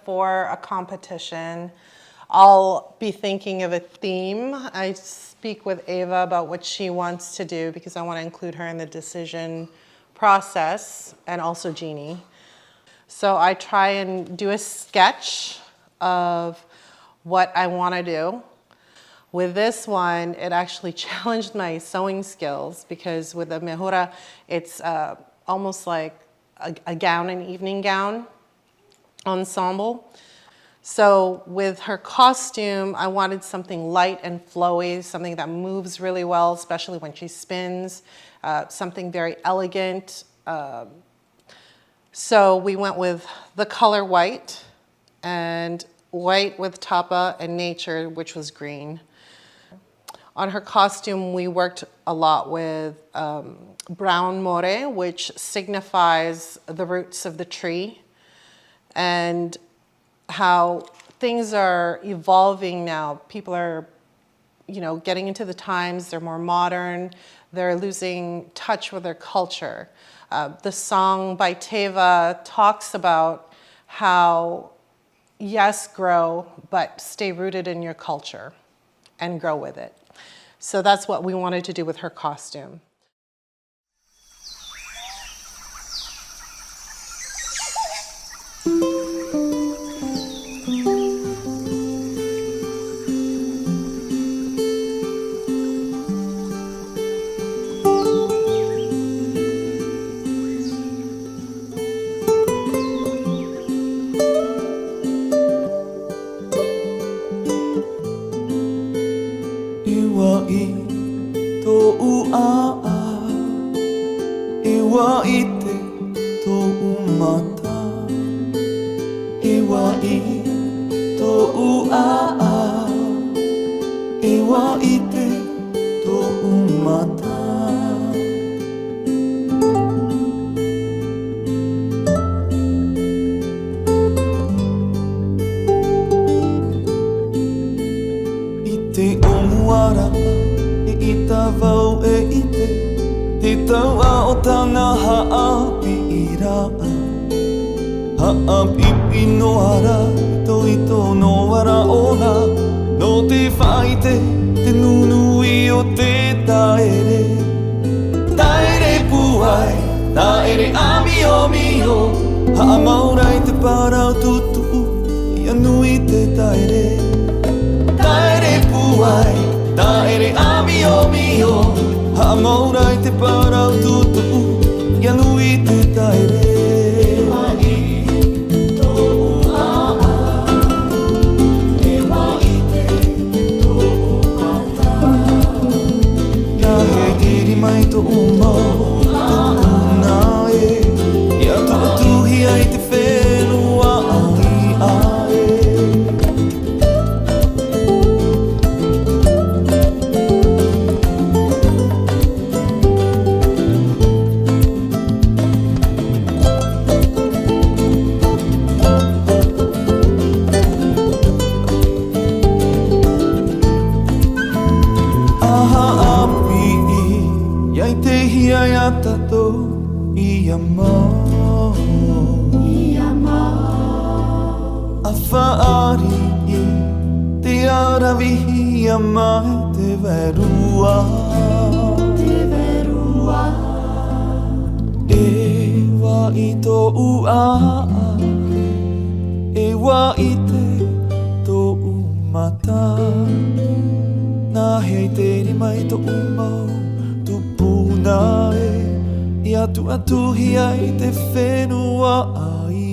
before a competition, I'll be thinking of a theme. I speak with Ava about what she wants to do because I want to include her in the decision process, and also Jeannie. So I try and do a sketch of what I want to do. With this one, it actually challenged my sewing skills because with the Mehura, it's almost like a gown, an evening gown ensemble. So with her costume, I wanted something light and flowy, something that moves really well, especially when she spins, something very elegant. So we went with the color white, and white with tapa and nature, which was green. On her costume, we worked a lot with brown more, which signifies the roots of the tree, and how things are evolving now. People are, getting into the times, they're more modern, they're losing touch with their culture. The song by Teiva talks about how, yes, grow, but stay rooted in your culture and grow with it. So that's what we wanted to do with her costume. Atu hi ai te whenua ai